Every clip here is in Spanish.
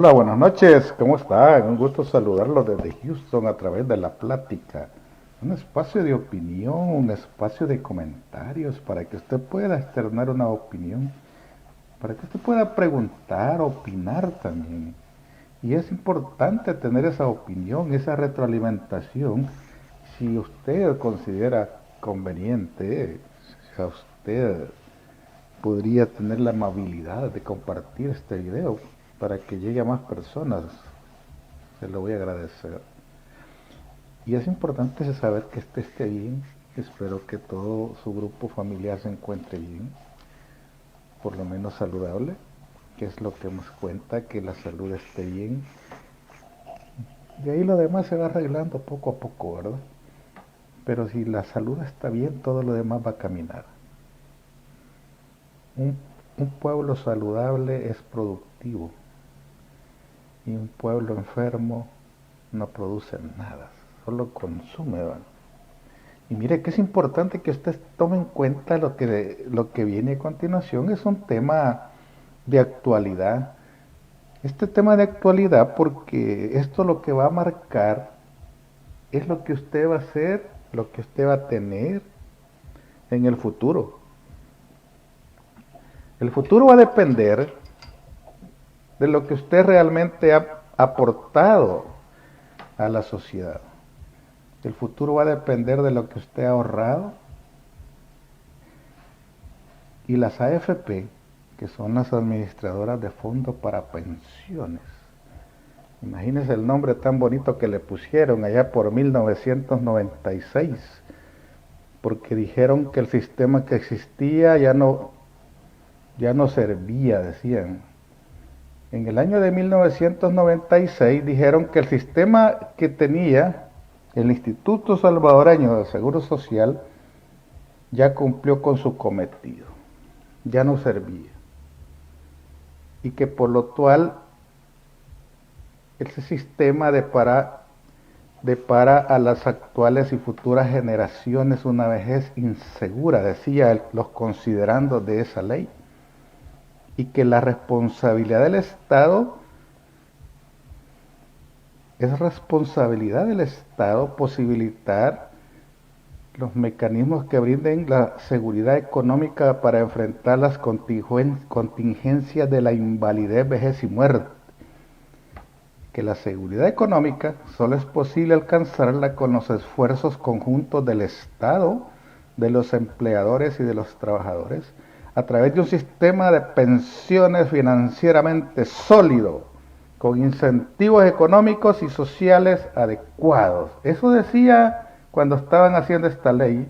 Hola, buenas noches, ¿cómo están? Un gusto saludarlos desde Houston a través de La Plática. Un espacio de opinión, un espacio de comentarios para que usted pueda externar una opinión, para que usted pueda preguntar, opinar también. Y es importante tener esa opinión, esa retroalimentación, si usted considera conveniente, si a usted podría tener la amabilidad de compartir este video para que llegue a más personas. Se lo voy a agradecer. Y es importante saber que esté bien. Espero que todo su grupo familiar se encuentre bien, por lo menos saludable, que es lo que nos cuenta, que la salud esté bien. De ahí lo demás se va arreglando poco a poco, ¿verdad? Pero si la salud está bien, todo lo demás va a caminar. Un, un pueblo saludable es productivo y un pueblo enfermo no produce nada, solo consume, ¿verdad? Y mire que es importante que usted tome en cuenta lo que viene a continuación. Es un tema de actualidad. Este tema de actualidad porque esto lo que va a marcar es lo que usted va a hacer, lo que usted va a tener en el futuro. El futuro va a depender de lo que usted realmente ha aportado a la sociedad. El futuro va a depender de lo que usted ha ahorrado. Y las AFP, que son las administradoras de fondos para pensiones. Imagínense el nombre tan bonito que le pusieron allá por 1996, porque dijeron que el sistema que existía ya no servía, decían. En el año de 1996 dijeron que el sistema que tenía el Instituto Salvadoreño de Seguro Social ya cumplió con su cometido, ya no servía. Y que por lo cual ese sistema depara a las actuales y futuras generaciones una vejez insegura, decía los considerandos de esa ley, y que la responsabilidad del Estado es responsabilidad del Estado posibilitar los mecanismos que brinden la seguridad económica para enfrentar las contingencias de la invalidez, vejez y muerte. Que la seguridad económica solo es posible alcanzarla con los esfuerzos conjuntos del Estado, de los empleadores y de los trabajadores, a través de un sistema de pensiones financieramente sólido, con incentivos económicos y sociales adecuados. Eso decía cuando estaban haciendo esta ley,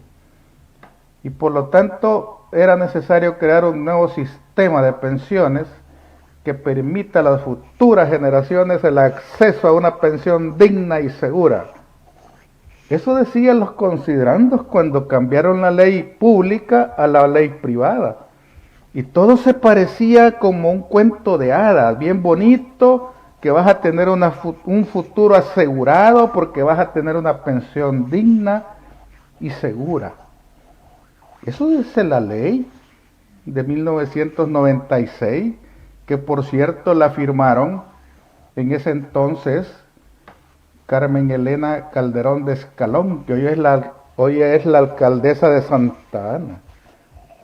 y por lo tanto era necesario crear un nuevo sistema de pensiones que permita a las futuras generaciones el acceso a una pensión digna y segura. Eso decían los considerandos cuando cambiaron la ley pública a la ley privada. Y todo se parecía como un cuento de hadas, bien bonito, que vas a tener un futuro asegurado porque vas a tener una pensión digna y segura. Eso dice la ley de 1996, que por cierto la firmaron en ese entonces Carmen Elena Calderón de Escalón, que hoy es la alcaldesa de Santa Ana.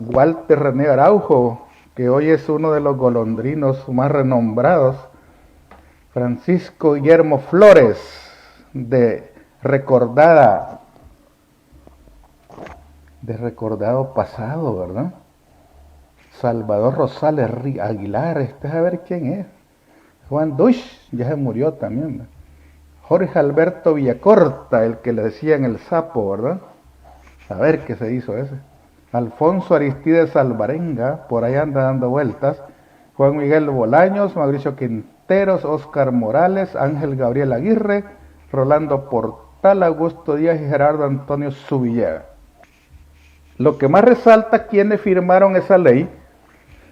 Walter René Araujo, que hoy es uno de los golondrinos más renombrados. Francisco Guillermo Flores, de recordado pasado, ¿verdad? Salvador Rosales Aguilar, a ver quién es. Juan Duch, ya se murió también, ¿verdad? Jorge Alberto Villacorta, el que le decían el sapo, ¿verdad? A ver qué se hizo ese. Alfonso Aristides Alvarenga, por ahí anda dando vueltas. Juan Miguel Bolaños, Mauricio Quinteros, Óscar Morales, Ángel Gabriel Aguirre, Rolando Portal, Augusto Díaz y Gerardo Antonio Zubillaga. Lo que más resalta quienes firmaron esa ley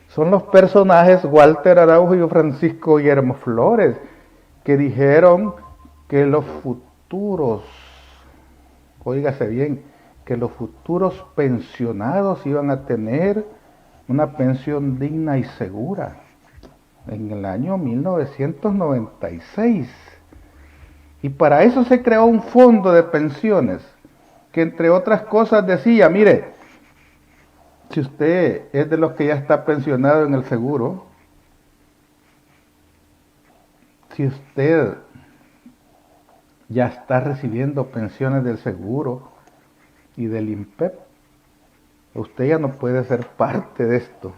son los personajes Walter Araujo y Francisco Guillermo Flores, que dijeron que los futuros, óigase bien, que los futuros pensionados iban a tener una pensión digna y segura. en el año 1996. Y para eso se creó un fondo de pensiones, que entre otras cosas decía, mire, si usted es de los que ya está pensionado en el seguro, si usted ya está recibiendo pensiones del seguro y del INPEP, usted ya no puede ser parte de esto.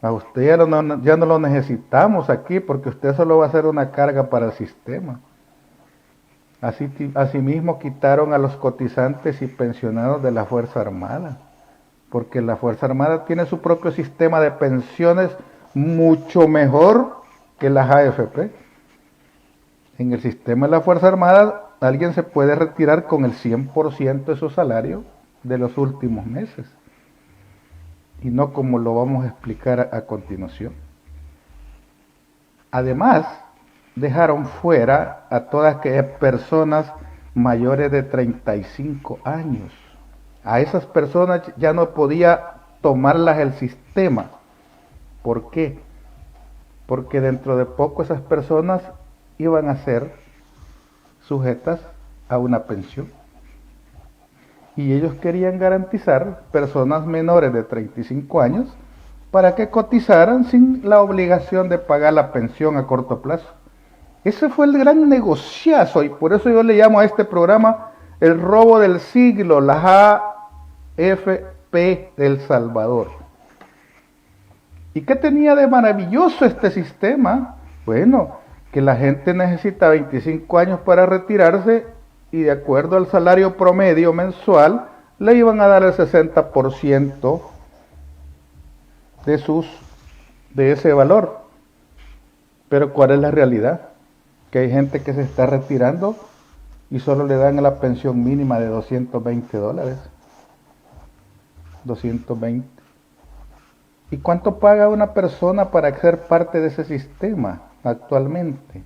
A usted ya no lo necesitamos aquí porque usted solo va a ser una carga para el sistema. Asimismo quitaron a los cotizantes y pensionados de la Fuerza Armada, porque la Fuerza Armada tiene su propio sistema de pensiones mucho mejor que las AFP. En el sistema de la Fuerza Armada alguien se puede retirar con el 100% de su salario de los últimos meses, y no como lo vamos a explicar a continuación. Además, dejaron fuera a todas aquellas personas mayores de 35 años. A esas personas ya no podía tomarlas el sistema. ¿Por qué? Porque dentro de poco esas personas iban a ser sujetas a una pensión. Y ellos querían garantizar personas menores de 35 años para que cotizaran sin la obligación de pagar la pensión a corto plazo. Ese fue el gran negociazo, y por eso yo le llamo a este programa el robo del siglo, las AFP del Salvador. ¿Y qué tenía de maravilloso este sistema? Bueno, que la gente necesita 25 años para retirarse, y de acuerdo al salario promedio mensual le iban a dar el 60% de ese valor. Pero ¿cuál es la realidad? Que hay gente que se está retirando y solo le dan la pensión mínima de $220. 220. ¿Y cuánto paga una persona para ser parte de ese sistema actualmente?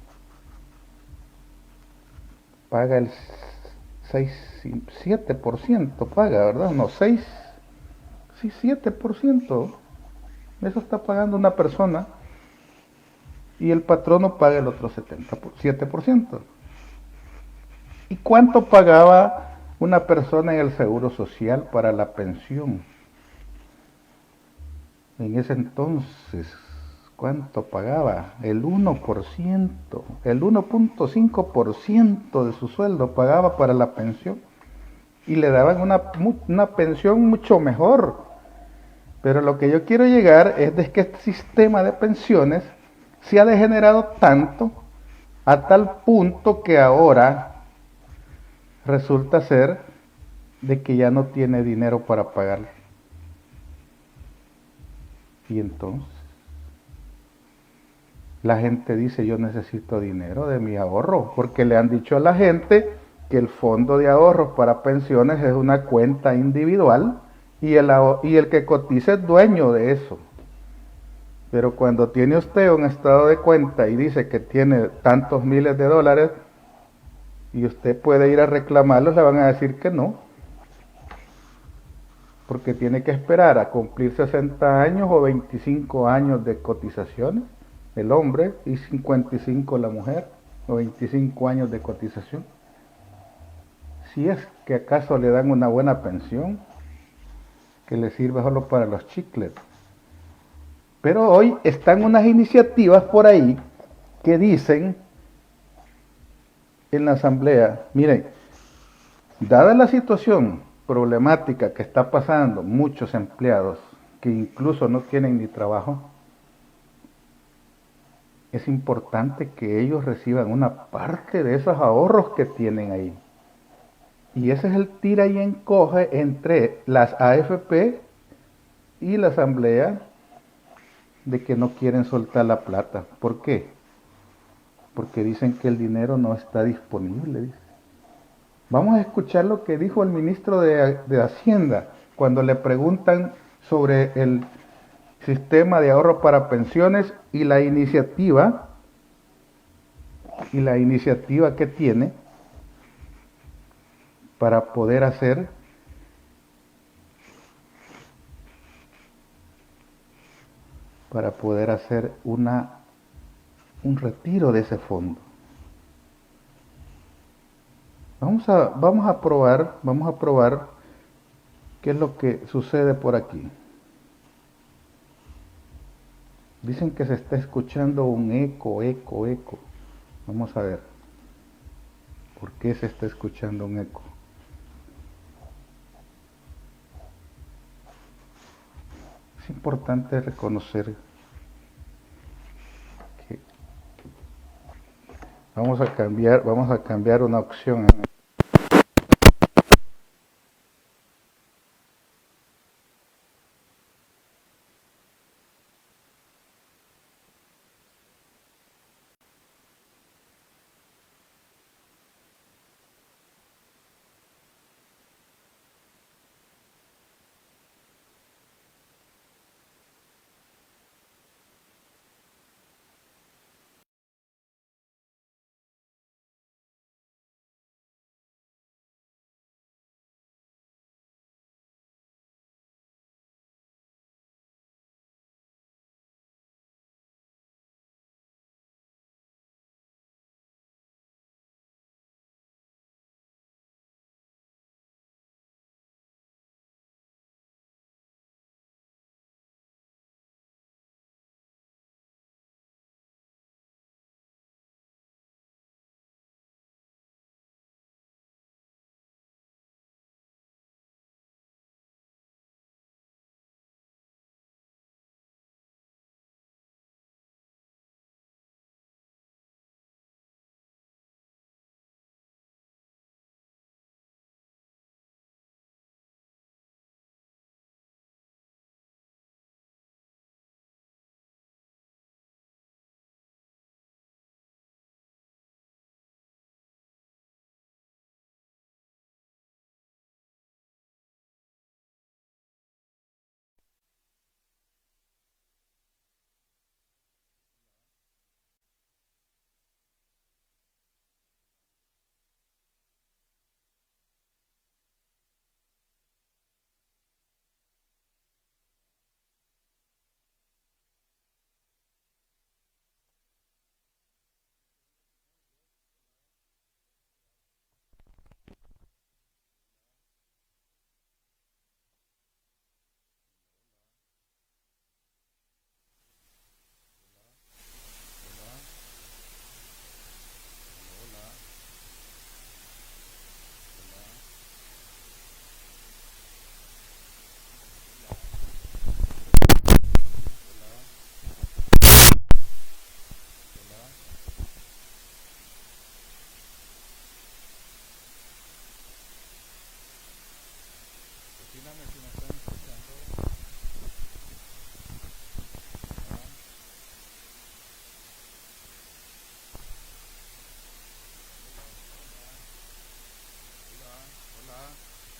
Paga el 6, 7%, paga, ¿verdad? No, 6, sí, 7%. Eso está pagando una persona, y el patrono paga el otro 7%. ¿Y cuánto pagaba una persona en el Seguro Social para la pensión? En ese entonces, ¿cuánto pagaba? El 1%, el 1.5% de su sueldo pagaba para la pensión, y le daban una pensión mucho mejor. Pero lo que yo quiero llegar es de que este sistema de pensiones se ha degenerado tanto, a tal punto que ahora resulta ser de que ya no tiene dinero para pagar. Y entonces la gente dice, yo necesito dinero de mi ahorro, porque le han dicho a la gente que el fondo de ahorros para pensiones es una cuenta individual, y el que cotiza es dueño de eso. Pero cuando tiene usted un estado de cuenta y dice que tiene tantos miles de dólares y usted puede ir a reclamarlos, le van a decir que no, porque tiene que esperar a cumplir 60 años o 25 años de cotizaciones el hombre y 55 la mujer, o 25 años de cotización. Si es que acaso le dan una buena pensión que le sirva solo para los chicles. Pero hoy están unas iniciativas por ahí que dicen en la asamblea, miren, dada la situación problemática que está pasando, muchos empleados que incluso no tienen ni trabajo, es importante que ellos reciban una parte de esos ahorros que tienen ahí. Y ese es el tira y encoge entre las AFP y la asamblea, de que no quieren soltar la plata. ¿Por qué? Porque dicen que el dinero no está disponible. Vamos a escuchar lo que dijo el ministro de Hacienda cuando le preguntan sobre el sistema de ahorro para pensiones y la iniciativa que tiene para poder hacer para poder hacer un retiro de ese fondo. Vamos a probar qué es lo que sucede por aquí. Dicen que se está escuchando un eco, eco, eco. Vamos a ver, ¿por qué se está escuchando un eco? Es importante reconocer que vamos a cambiar una opción.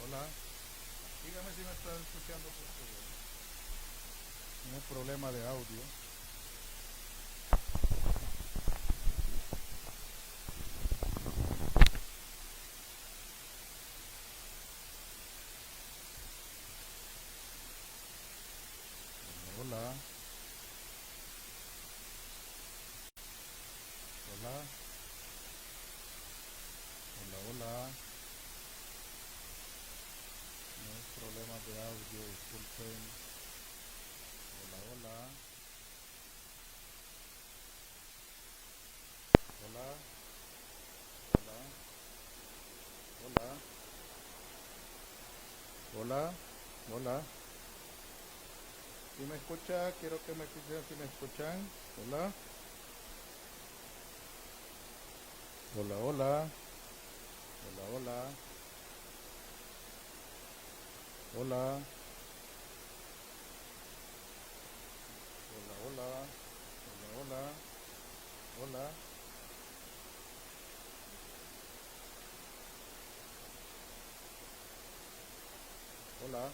Hola, dígame si me está escuchando por favor. Un problema de audio. Hola, hola, hola, hola. No es problema de audio, disculpen. Hola, hola, hola, hola, hola, hola, hola. Si me escucha, quiero que me escuchen si me escuchan. Hola, hola, hola, hola, hola, hola, hola, hola, hola, hola, hola, hola.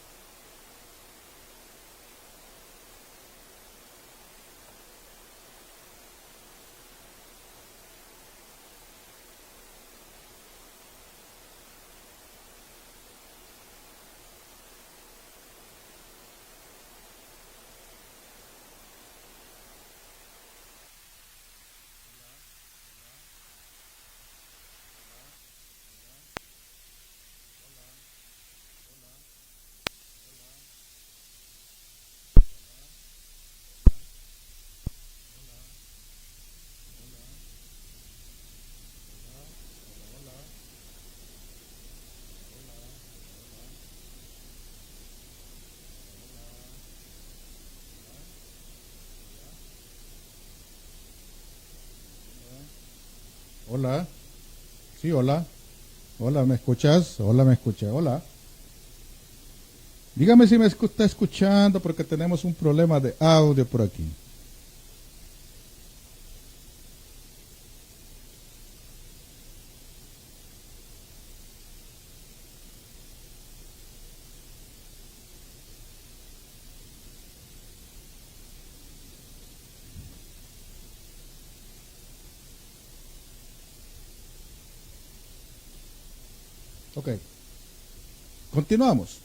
Hola. Sí, hola. Hola, ¿me escuchas? Hola, ¿me escucha? Hola. Dígame si me está escuchando porque tenemos un problema de audio por aquí. Ok. Continuamos.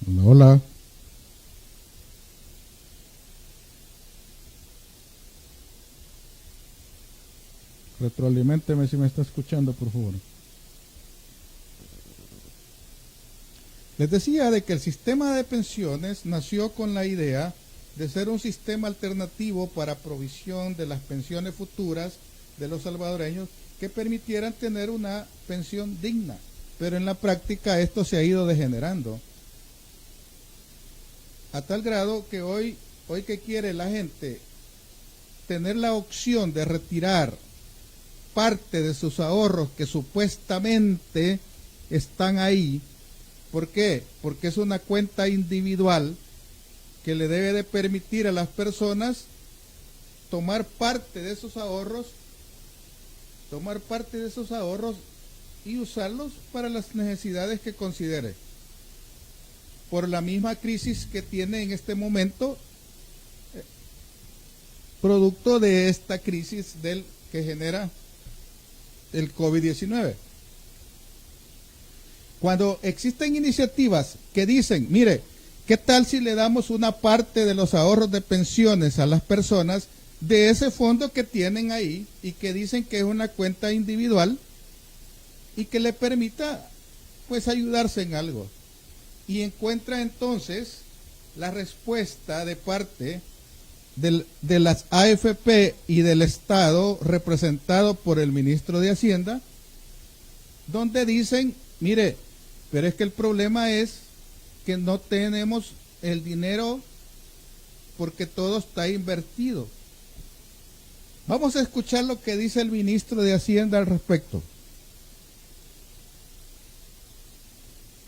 Hola, hola. Retroaliménteme si me está escuchando, por favor. Les decía de que el sistema de pensiones nació con la idea de ser un sistema alternativo para provisión de las pensiones futuras de los salvadoreños que permitieran tener una pensión digna. Pero en la práctica esto se ha ido degenerando a tal grado que hoy que quiere la gente tener la opción de retirar parte de sus ahorros que supuestamente están ahí. ¿Por qué? Porque es una cuenta individual que le debe de permitir a las personas tomar parte de esos ahorros y usarlos para las necesidades que considere. Por la misma crisis que tiene en este momento, producto de esta crisis que genera el COVID-19. Cuando existen iniciativas que dicen, mire, ¿qué tal si le damos una parte de los ahorros de pensiones a las personas de ese fondo que tienen ahí y que dicen que es una cuenta individual y que le permita pues ayudarse en algo? Y encuentra entonces la respuesta de parte de las AFP y del Estado representado por el ministro de Hacienda, donde dicen, mire, pero es que el problema es que no tenemos el dinero porque todo está invertido. Vamos a escuchar lo que dice el ministro de Hacienda al respecto.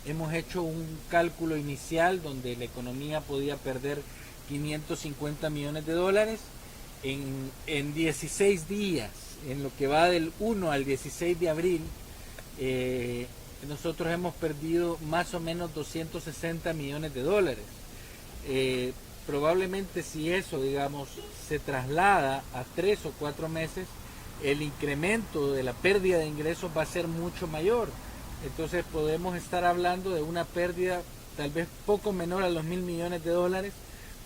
Hemos hecho un cálculo inicial donde la economía podía perder 550 millones de dólares en 16 días, en lo que va del 1 al 16 de abril. Nosotros hemos perdido más o menos 260 millones de dólares. Probablemente si eso, digamos, se traslada a 3 o 4 meses, el incremento de la pérdida de ingresos va a ser mucho mayor. Entonces podemos estar hablando de una pérdida tal vez poco menor a los 1.000 millones de dólares,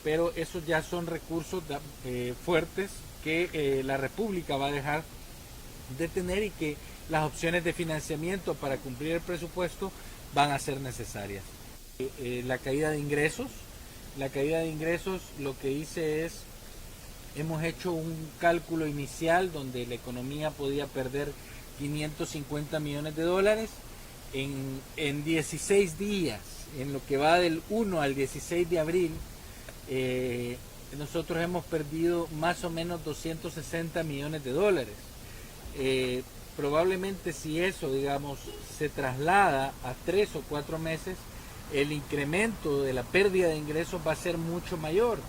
pero esos ya son recursos fuertes que la República va a dejar de tener y que las opciones de financiamiento para cumplir el presupuesto van a ser necesarias. La caída de ingresos lo que hice es, hemos hecho un cálculo inicial donde la economía podía perder 550 millones de dólares en 16 días, en lo que va del 1 al 16 de abril. Nosotros hemos perdido más o menos 260 millones de dólares. Probablemente si eso, digamos, se traslada a 3 o 4 meses, el incremento de la pérdida de ingresos va a ser mucho mayor.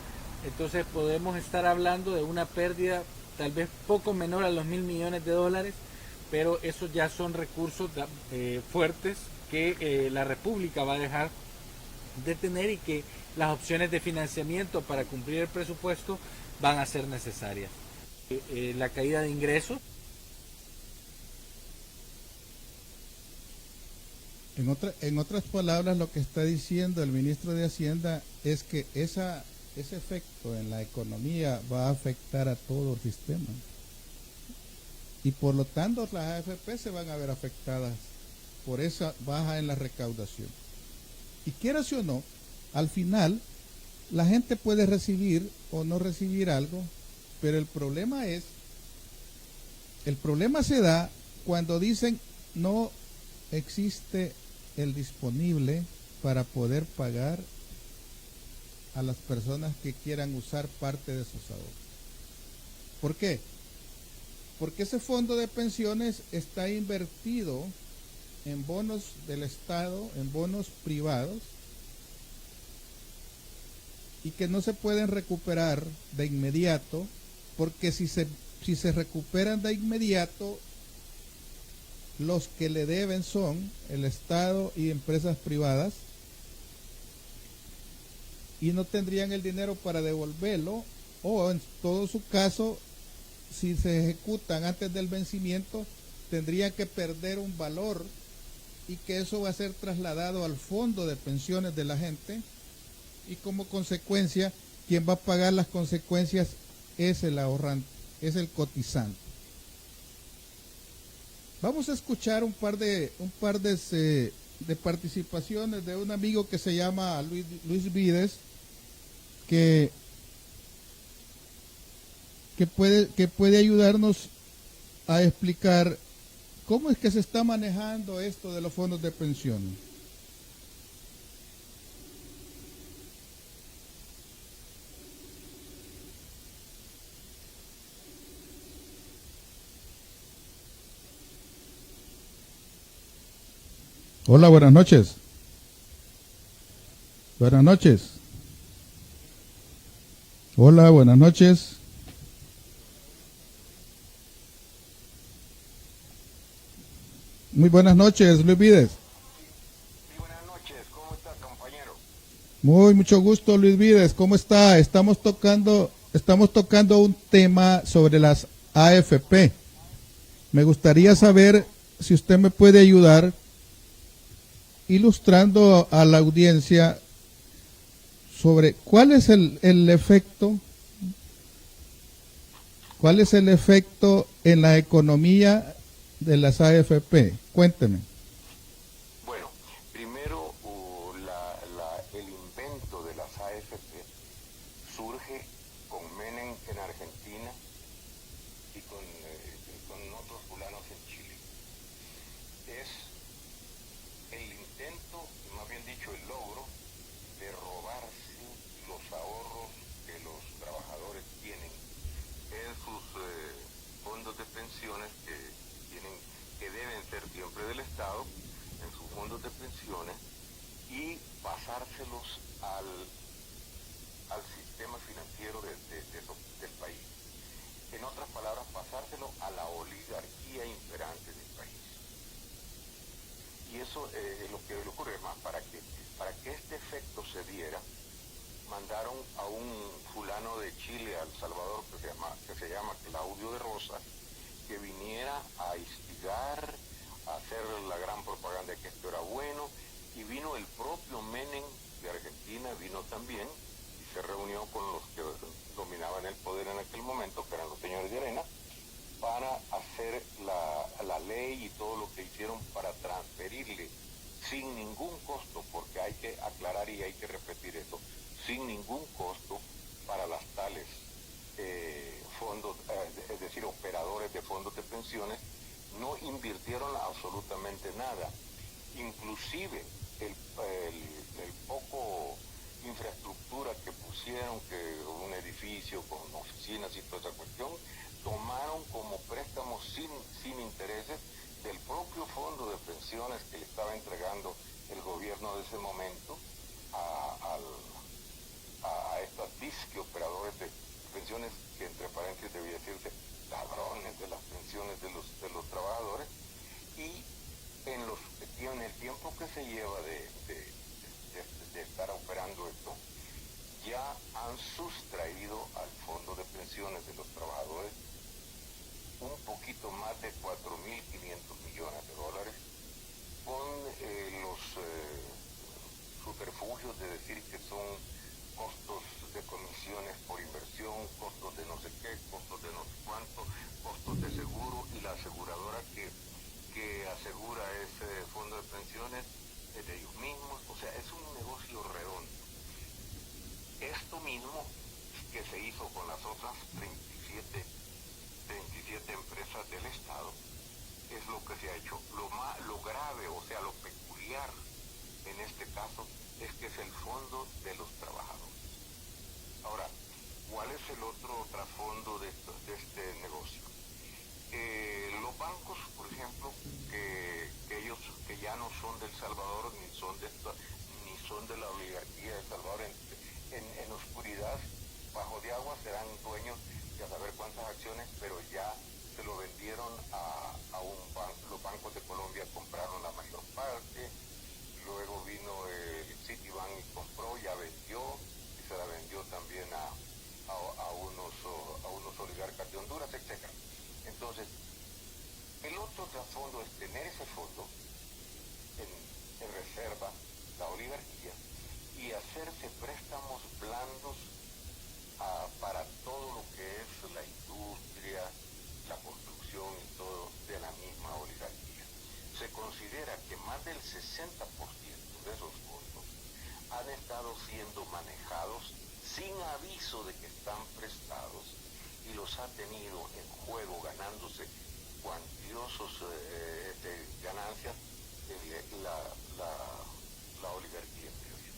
Entonces podemos estar hablando de una pérdida tal vez poco menor a los 1.000 millones de dólares, pero esos ya son recursos fuertes que la República va a dejar de tener y que las opciones de financiamiento para cumplir el presupuesto van a ser necesarias. La caída de ingresos. En otras palabras, lo que está diciendo el ministro de Hacienda es que ese efecto en la economía va a afectar a todo el sistema. Y por lo tanto las AFP se van a ver afectadas por esa baja en la recaudación. Y quieras o no, al final la gente puede recibir o no recibir algo, pero el problema se da cuando dicen no existe el disponible para poder pagar a las personas que quieran usar parte de sus ahorros. ¿Por qué? Porque ese fondo de pensiones está invertido en bonos del Estado, en bonos privados, y que no se pueden recuperar de inmediato, porque si se recuperan de inmediato, los que le deben son el Estado y empresas privadas, y no tendrían el dinero para devolverlo, o en todo su caso, si se ejecutan antes del vencimiento, tendrían que perder un valor, y que eso va a ser trasladado al fondo de pensiones de la gente, y como consecuencia, quien va a pagar las consecuencias es el ahorrante, es el cotizante. Vamos a escuchar un par de participaciones de un amigo que se llama Luis Vides, que puede ayudarnos a explicar cómo es que se está manejando esto de los fondos de pensiones. Hola, buenas noches. Buenas noches. Hola, buenas noches. Muy buenas noches, Luis Vides. Sí, buenas noches. ¿Cómo está, compañero? Mucho gusto, Luis Vides. ¿Cómo está? Estamos tocando un tema sobre las AFP. Me gustaría saber si usted me puede ayudar ilustrando a la audiencia sobre cuál es el efecto en la economía de las AFP. Cuénteme. Bueno, primero el invento de las AFP surge con Menem en Argentina y con otros fulanos en Chile. Es el intento, más bien dicho el logro, de robarse los ahorros que los trabajadores tienen en sus fondos de pensiones que deben ser siempre del Estado, en sus fondos de pensiones, y pasárselos al sistema financiero del país. En otras palabras, pasárselo a la oligarquía imperante del país. Y eso es lo que le ocurre más. Para que este efecto se diera, mandaron a un fulano de Chile, a El Salvador, que se llama Claudio de Rosas, que viniera a instigar, a hacer la gran propaganda de que esto era bueno, y vino el propio Menem de Argentina, vino también, y se reunió con los que dominaban el poder en aquel momento, que eran los señores de Arena, para hacer la ley y todo lo que hicieron para transferirle sin ningún costo, porque hay que aclarar y hay que repetir eso, sin ningún costo para las tales fondos, es decir, operadores de fondos de pensiones, no invirtieron absolutamente nada. Inclusive el poco infraestructura que pusieron, que un edificio con oficinas y toda esa cuestión, tomaron como préstamos sin intereses del propio fondo de pensiones que le estaba entregando el gobierno de ese momento a estos disque operadores de pensiones, que entre paréntesis debía decirse ladrones de las pensiones de los trabajadores. Y en el tiempo que se lleva de estar operando esto, ya han sustraído al fondo de pensiones de los trabajadores un poquito más de 4.500 millones de dólares, con los subterfugios de decir que son costos de comisiones por inversión, costos de no sé qué, costos de no sé cuánto, costos de seguro, y la aseguradora que asegura ese fondo de pensiones es de ellos mismos. O sea, es un negocio redondo. Esto mismo que se hizo con las otras 37 empresas del Estado es lo que se ha hecho. Lo grave, o sea, lo peculiar en este caso, es que es el fondo de los trabajadores. Ahora, ¿cuál es el otro trasfondo de este negocio? Los bancos, por ejemplo, que ellos que ya no son del Salvador ni son de la oligarquía de Salvador, en oscuridad, bajo de agua, serán dueños de a saber cuántas acciones, pero ya se lo vendieron a un banco. Los bancos de Colombia compraron la mayor parte, luego vino el Citibank y compró, ya vendió, y se la vendió también a unos oligarcas de Honduras, etcétera. Entonces, el otro trasfondo es tener ese fondo en reserva, la oligarquía, y hacerse préstamos blandos para todo lo que es la industria, la construcción y todo de la misma oligarquía. Se considera que más del 60% de esos fondos han estado siendo manejados sin aviso de que están prestados y los ha tenido en juego ganándose cuantiosos ganancias la oligarquía en teoría.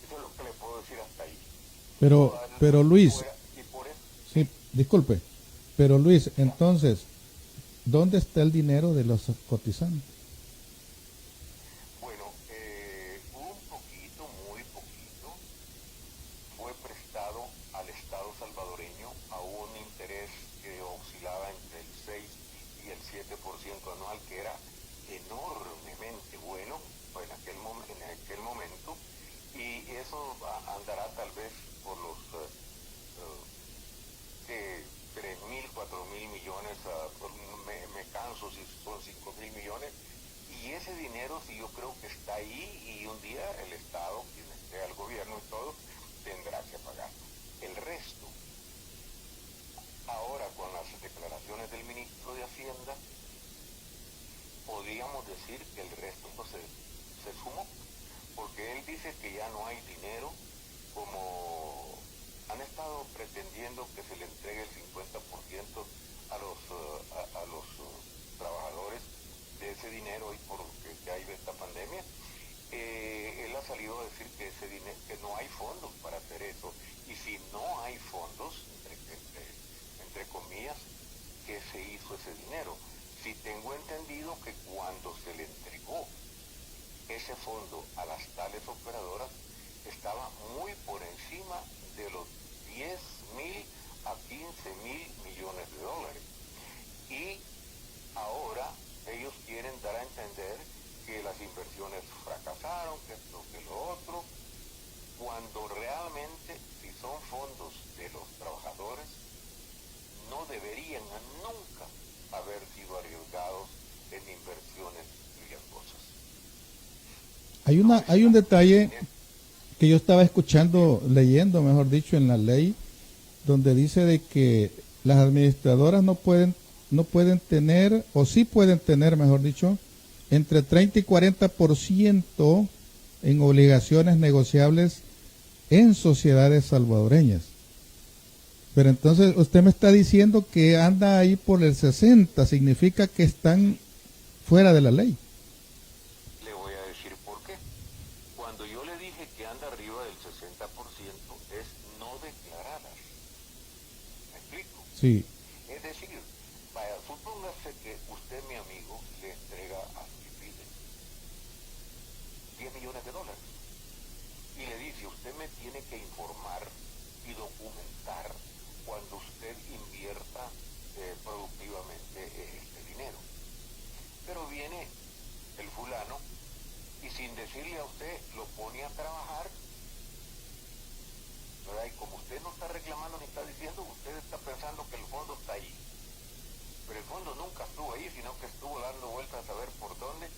Eso es lo que le puedo decir hasta ahí. Pero Luis, Y por eso, sí, disculpe, pero Luis, entonces, ¿dónde está el dinero de los cotizantes? bueno, un poquito, muy poquito, fue prestado al Estado salvadoreño a un interés que oscilaba entre el 6 y el 7% anual, que era enormemente bueno en aquel momento, y eso andará tal vez por los 3.000, 4.000 millones, me canso si son 5.000 millones, y ese dinero sí yo creo que está ahí, y un día el Estado, quien esté al gobierno y todo, tendrá que pagarlo. El resto, ahora con las declaraciones del ministro de Hacienda, podríamos decir que el resto pues, se sumó, porque él dice que ya no hay dinero, como han estado pretendiendo que se le entregue el 50% a los trabajadores de ese dinero, y por que hay de esta pandemia. Él ha salido a decir que ese dinero, que no hay fondos para hacer eso, y si no hay fondos, entre comillas, ¿qué se hizo ese dinero? Si tengo entendido que cuando se le entregó ese fondo a las tales operadoras, estaba muy por encima de los 10.000 a 15.000 millones de dólares. Y ahora ellos quieren dar a entender que las inversiones fracasaron, que esto, que lo otro, cuando realmente, si son fondos de los trabajadores, no deberían nunca haber sido arriesgados en inversiones riesgosas. Hay un detalle que yo estaba escuchando, leyendo, mejor dicho, en la ley, donde dice de que las administradoras no pueden tener, o sí pueden tener, mejor dicho, entre 30 y 40% en obligaciones negociables en sociedades salvadoreñas. Pero entonces usted me está diciendo que anda ahí por el 60, significa que están fuera de la ley. Le voy a decir por qué. Cuando yo le dije que anda arriba del 60% es no declaradas. ¿Me explico? Sí. Es decir, vaya, supóngase que usted, mi amigo, le entrega a Filipe 10 millones de dólares y le dice, usted me tiene que informar y documentar cuando usted invierta productivamente este dinero. Pero viene el fulano y sin decirle a usted lo pone a trabajar, ¿verdad? Y como usted no está reclamando ni está diciendo, usted está pensando que el fondo está ahí. Pero el fondo nunca estuvo ahí, sino que estuvo dando vueltas a ver por dónde,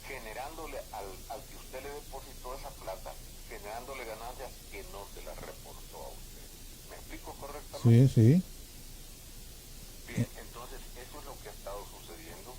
generándole al que usted le depositó esa plata, generándole ganancias que no se las reportó a usted. ¿Me explico correctamente? Sí, sí. Bien, entonces eso es lo que ha estado sucediendo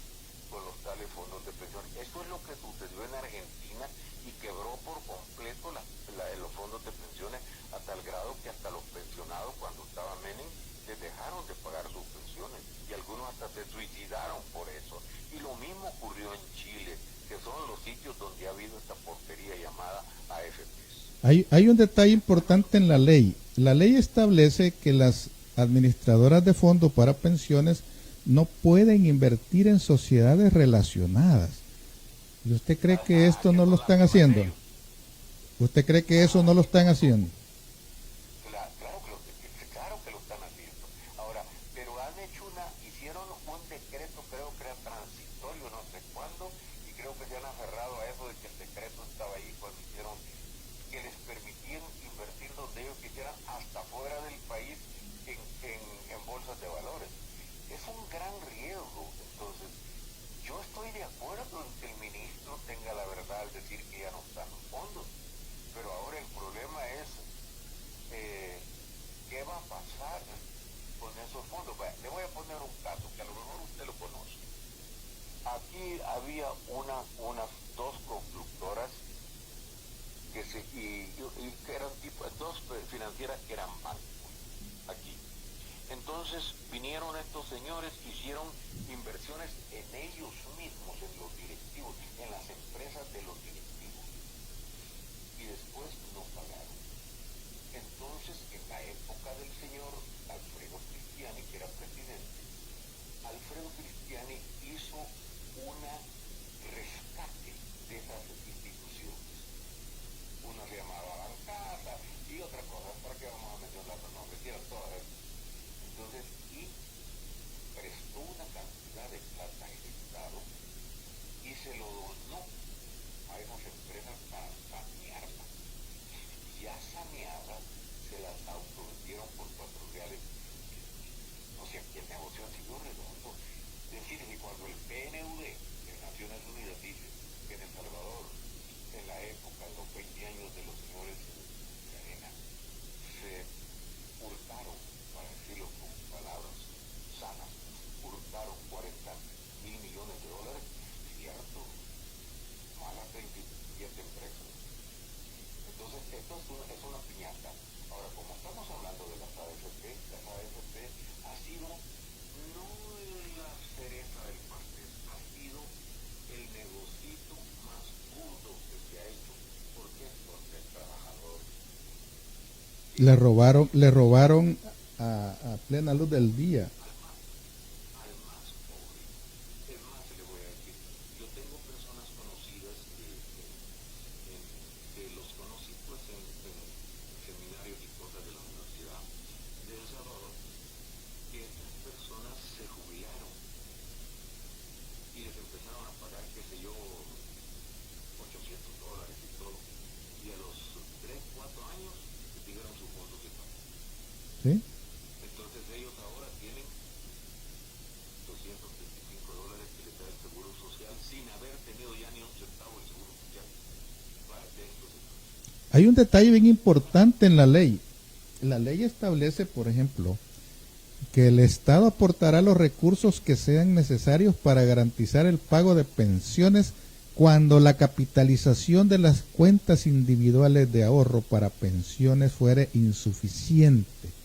con los tales fondos de pensión. Eso es lo que sucedió en Argentina y quebró por completo los fondos de pensiones a tal grado que hasta los pensionados, cuando estaba Menem, les dejaron de pagar sus pensiones y algunos hasta se suicidaron por eso. Y lo mismo ocurrió en Chile, que son los sitios donde ha habido esta porquería llamada AFPs. Hay un detalle importante en la ley. La ley establece que las administradoras de fondos para pensiones no pueden invertir en sociedades relacionadas. ¿Y usted cree que esto no lo están haciendo? ¿Usted cree que eso no lo están haciendo? Claro que lo están haciendo. Ahora, pero hicieron un decreto, creo que era transitorio, no sé cuándo, y creo que se han aferrado a eso de que el decreto estaba ahí cuando hicieron, que les permitían invertir donde ellos quisieran, hasta fuera del país, en bolsas de valores. Es un gran riesgo. Entonces, yo estoy de acuerdo en que el ministro tenga la verdad al decir que ya no están los fondos, pero ahora el problema es qué va a pasar con esos fondos. Le voy a poner un caso que a lo mejor usted lo conoce. Aquí había unas dos constructoras que eran dos financieras que eran bancos aquí. Entonces vinieron estos señores, hicieron inversiones en ellos mismos, en los directivos, en las empresas de los directivos, y después no pagaron. Entonces, en la época del señor Alfredo Cristiani, que era presidente, Alfredo Cristiani hizo una rescate de esas instituciones. Una se llamaba Bancasa y otra cosa, ¿para qué vamos a mencionar los nombres? Eran todas. Entonces, y prestó una cantidad de plata al Estado y se lo donó a esas empresas para sanearlas. Ya saneadas, se las autovendieron por $4. O sea, que el negocio ha sido redondo. Decir que cuando el PNUD de Naciones Unidas dice que en El Salvador, en la época de los 20 años de los señores de Arena, se hurtaron, para decirlo con palabras sanas, hurtaron $40,000 millones, cierto, malas 27 empresas. Entonces, esto es una piñata. Ahora, como estamos hablando de las AFP ha sido no la cereza del pastel, ha sido el negocito más burdo que se ha hecho. ¿Por qué? Porque el trabajador Le robaron a plena luz del día. al más pobre. Es más, le voy a decir, yo tengo personas conocidas que los conocí pues en seminarios y cosas de la Universidad de El Salvador, que estas personas se jubilaron y les empezaron a pagar, qué sé yo, $800 y todo, y a los 3, 4 años tuvieron sus fondos de pago. ¿Sí? Entonces ellos ahora tienen $225 que les da el Seguro Social sin haber tenido ya ni un centavo de Seguro Social para estos efectos. Hay un detalle bien importante en la ley. La ley establece, por ejemplo, que el Estado aportará los recursos que sean necesarios para garantizar el pago de pensiones cuando la capitalización de las cuentas individuales de ahorro para pensiones fuere insuficiente.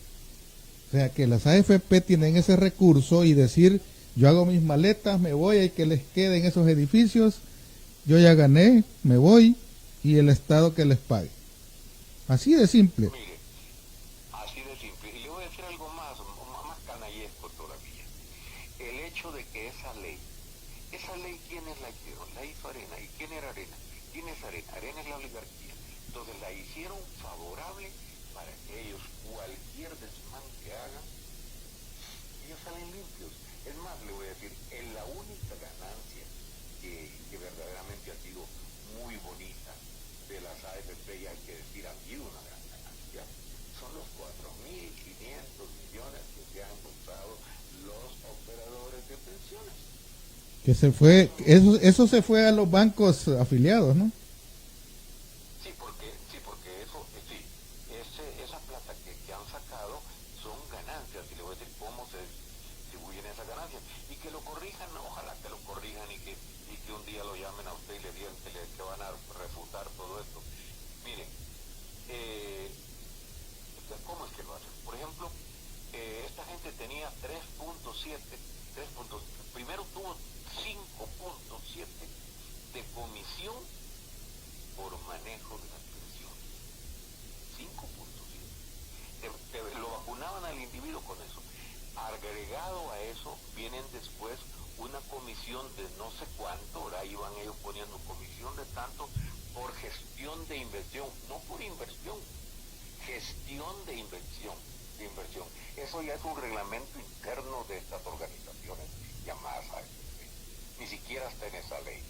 O sea que las AFP tienen ese recurso y decir, yo hago mis maletas, me voy, hay que les queden esos edificios, yo ya gané, me voy, y el Estado que les pague. Así de simple. Mire, así de simple. Y le voy a decir algo más canallesco todavía. El hecho de que esa ley, ¿quiénes la hicieron? La hizo Arena. ¿Y quién era Arena? ¿Quién es Arena? Arena es la oligarquía. Entonces la hicieron favorable para que ellos, cualquier desmán que hagan, ellos salen limpios. Es más, le voy a decir, en la única ganancia que verdaderamente ha sido muy bonita de las AFP, y hay que decir, ha sido una gran ganancia, son los 4.500 millones que se han gastado los operadores de pensiones. Que se fue, eso se fue a los bancos afiliados, ¿no? Sí, porque eso, esa plata que han sacado son ganancias, y le voy a decir cómo se distribuyen esas ganancias, y que lo corrijan, ojalá que lo corrijan, y que un día lo llamen a usted y le digan que van a refutar todo esto. Mire, ¿cómo es que lo hacen? Por ejemplo, esta gente tenía 3.7, primero tuvo 5.7 de comisión por manejo de las pensiones. agregado a eso vienen después una comisión de no sé cuánto, ahora iban ellos poniendo comisión de tanto por gestión de inversión, no por inversión, gestión de inversión, Eso ya es un reglamento interno de estas organizaciones llamadas AFP. Ni siquiera está en esa ley.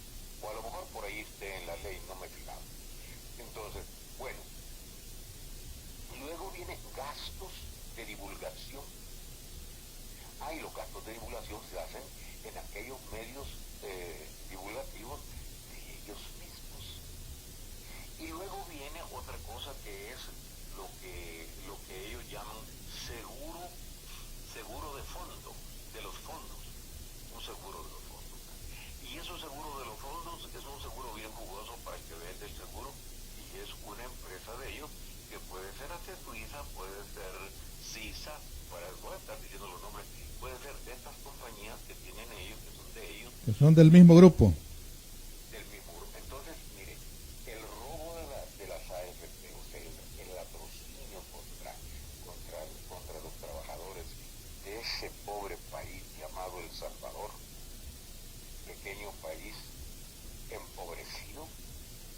O a lo mejor por ahí esté en la ley, no me he fijado. Entonces, bueno, luego vienen gastos de divulgación. Y los gastos de divulgación se hacen en aquellos medios divulgativos de ellos mismos. Y luego viene otra cosa que es lo que ellos llaman seguro de fondo, de los fondos, un seguro de los fondos. Y esos seguros de los fondos es un seguro bien jugoso para el que vende el seguro, y es una empresa de ellos que puede ser hasta Suiza, puede ser CISA, voy a estar diciendo los nombres, puede ser de estas compañías que tienen ellos, que son de ellos. Que son del mismo grupo. Del mismo grupo. Entonces, mire, el robo de las AFP, o sea, el latrocinio contra los trabajadores de ese pobre país llamado El Salvador, pequeño país empobrecido,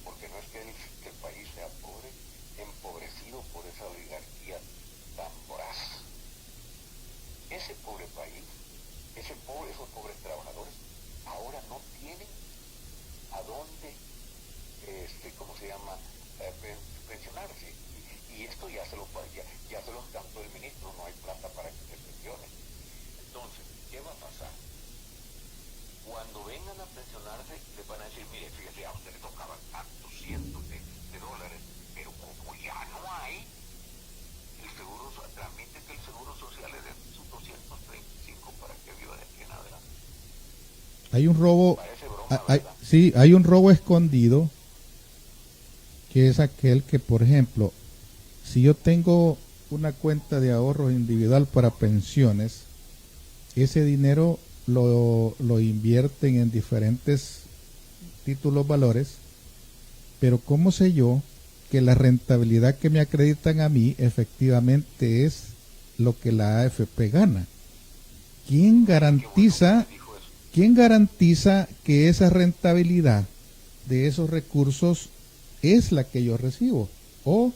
porque no es que el país sea pobre, empobrecido por esa oligarquía tan voraz. Ese pobre país, esos pobres trabajadores, ahora no tienen a dónde, ¿cómo se llama?, pensionarse. Y esto ya se lo encantó el ministro, no hay plata para que se pensione. Entonces, ¿qué va a pasar? Cuando vengan a pensionarse, les van a decir, mire, fíjese, a usted le tocaban tantos cientos de dólares, pero como ya no hay, el seguro transmite que el seguro social es de sus 235 para que viva de aquí en adelante. Hay un robo, Broma, sí, hay un robo escondido, que es aquel que, por ejemplo, si yo tengo una cuenta de ahorros individual para pensiones, ese dinero lo invierten en diferentes títulos valores, pero ¿cómo sé yo que la rentabilidad que me acreditan a mí efectivamente es lo que la AFP gana? ¿Quién garantiza que esa rentabilidad de esos recursos es la que yo recibo? ¿O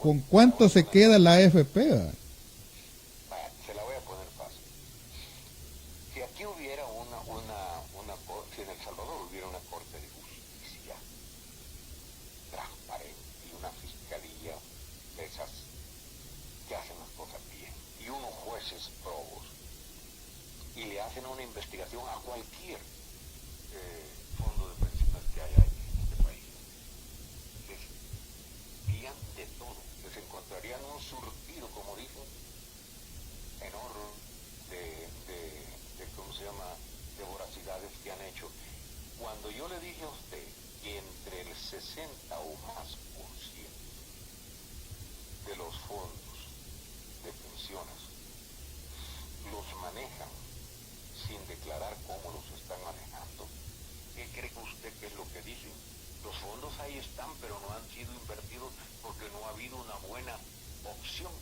con cuánto se queda la AFP? Se la voy a poner fácil. Si aquí hubiera si en El Salvador hubiera una corte de justicia transparente y una fiscalía de esas que hacen las cosas bien, y unos jueces probos, y le hacen una investigación a cualquier fondo de pensiones que haya en este país, les guían de todo, les encontrarían un surtido, como dicen, enorme de ¿cómo se llama?, de voracidades que han hecho. Cuando yo le dije a usted que entre el 60 o más por ciento de los fondos de pensiones los manejan sin declarar cómo los están manejando, ¿qué cree usted que es lo que dicen? Los fondos ahí están, pero no han sido invertidos porque no ha habido una buena opción.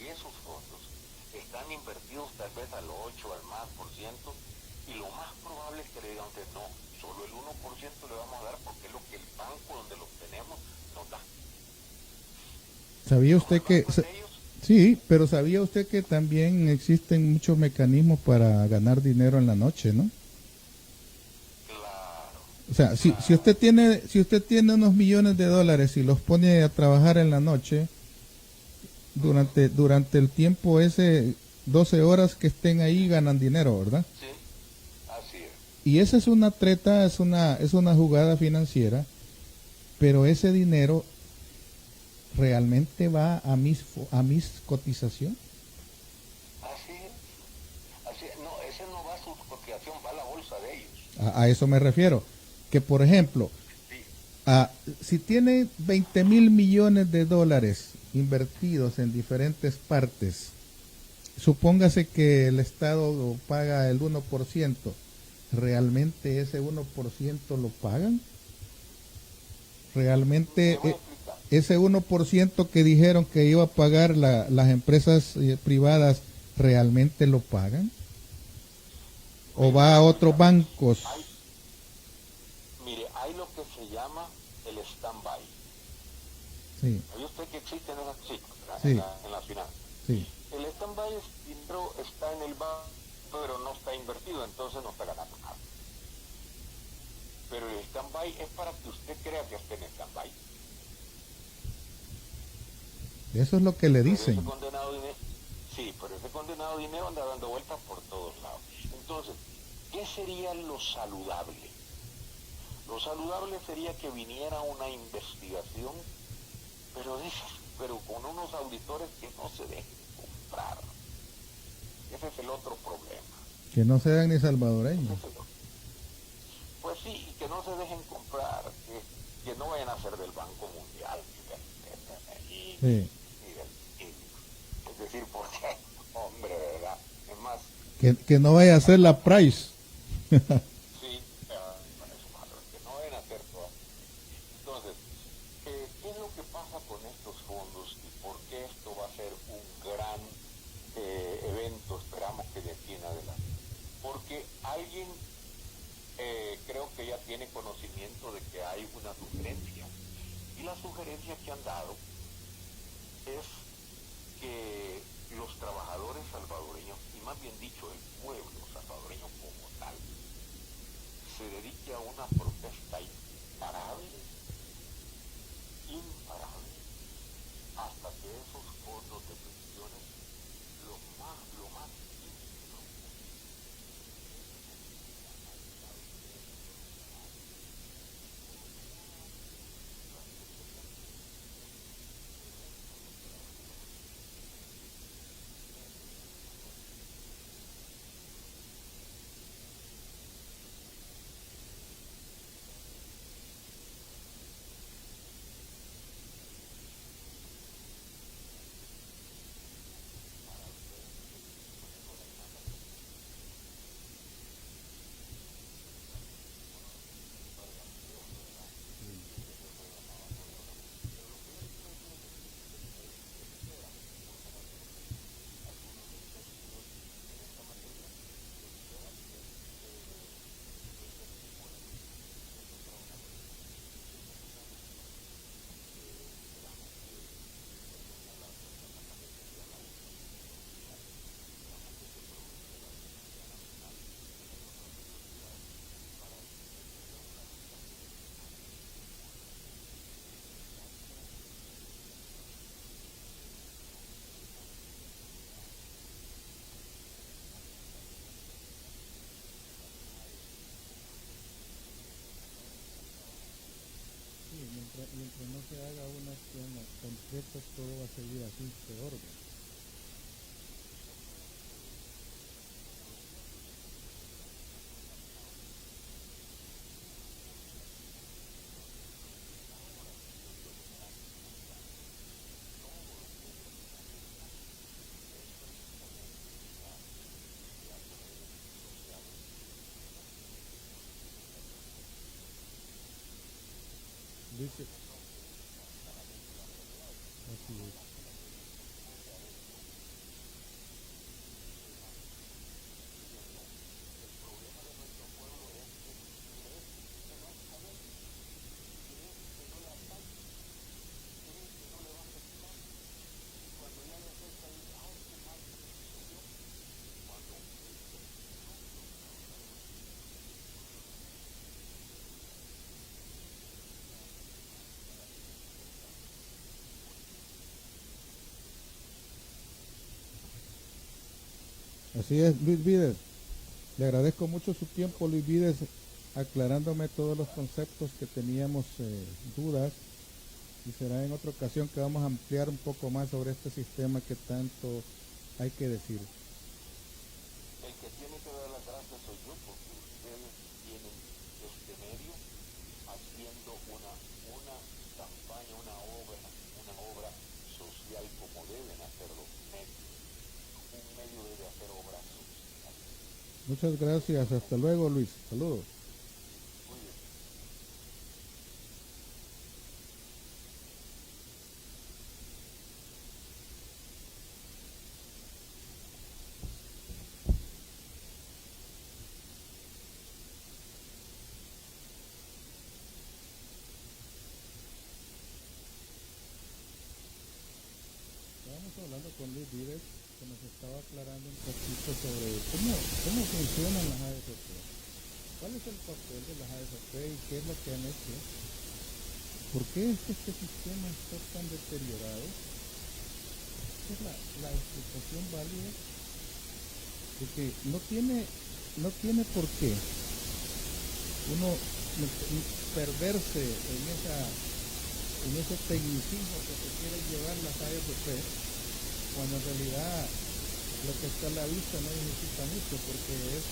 Y esos fondos están invertidos tal vez al 8, al más por ciento, y lo más probable es que le digan que no, solo el 1% le vamos a dar porque es lo que el banco donde los tenemos nos da. ¿Sabía usted que... Sí, pero ¿sabía usted que también existen muchos mecanismos para ganar dinero en la noche, no? Claro. O sea, si usted tiene unos millones de dólares y los pone a trabajar en la noche, durante el tiempo ese, 12 horas que estén ahí ganan dinero, ¿verdad? Sí, así es. Y esa es una treta, es una jugada financiera, pero ese dinero realmente va a mis cotizaciones. Así es. No, ese no va a su cotización, va a la bolsa de ellos. A eso me refiero. Que, por ejemplo, Sí. si tiene 20 mil millones de dólares invertidos en diferentes partes, supóngase que el Estado paga el 1%, ¿realmente ese 1% lo pagan? ¿Realmente ese 1% que dijeron que iba a pagar las empresas privadas ¿realmente lo pagan? ¿O va a otros bancos? Mire, hay lo que se llama el stand-by. Sí, ¿Sabe usted que existen esas cifras sí, en la finanza? sí. El stand-by dinero está en el banco, pero no está invertido, entonces no está ganando nada. Pero el stand-by es para que usted crea que esté en stand-by. Eso es lo que le Pero ese dicen. condenado dinero, sí, pero ese condenado dinero anda dando vueltas por todos lados. Entonces, ¿qué sería lo saludable? Lo saludable sería que viniera una investigación, pero con unos auditores que no se dejen comprar. Ese es el otro problema. Que no sean ni Ese salvadoreños. es el otro. Pues sí, y que no se dejen comprar, que no vayan a ser del Banco Mundial, Sí. es decir, porque, hombre, de verdad, es más, Que no vaya a ser la Price. sí, bueno, eso malo, que no vayan a hacer todo. Entonces, ¿qué es lo que pasa con estos fondos y por qué esto va a ser un gran evento, esperamos que de aquí en adelante? Porque alguien creo que ya tiene conocimiento de que hay una sugerencia. Y la sugerencia que han dado es que los trabajadores salvadoreños, y más bien dicho el pueblo salvadoreño como tal, se dedique a una protesta imparable, hasta que esos fondos de pensiones lo más íntegro Mientras no se haga una acción concreta, todo va a seguir así, peor. Dice, así es. Así es, Luis Vides. Le agradezco mucho su tiempo, Luis Vides, aclarándome todos los conceptos que teníamos dudas. Y será en otra ocasión que vamos a ampliar un poco más sobre este sistema que tanto hay que decir. El que tiene que dar las gracias soy yo, porque ustedes tienen este medio haciendo una campaña, una obra social como deben hacer los medios. Un medio debe hacer obras sociales. Muchas gracias, hasta luego, Luis. Saludos. Muy bien. Vives, que nos estaba aclarando un poquito sobre cómo funcionan las AFP. ¿Cuál es el papel de las AFP y qué es lo que han hecho? ¿Por qué es que este sistema está tan deteriorado? Esta es la explicación válida de que no tiene por qué uno perderse en ese tecnicismo que se quiere llevar las AFP, cuando en realidad lo que está a la vista no necesita mucho, porque es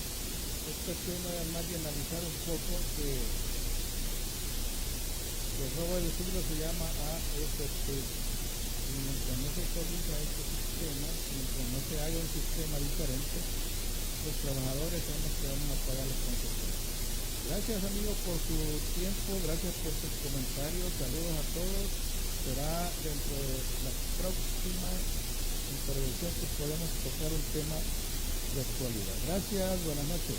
cuestión nada más de analizar un poco que el robo del siglo se llama AFP. Y mientras no se corrija este sistema, mientras no se haga un sistema diferente, los trabajadores son los que vamos a pagar las consecuencias. Gracias amigos por su tiempo, gracias por sus comentarios, saludos a todos. Será dentro de la próxima intervención que podemos tocar un tema de actualidad. Gracias, buenas noches.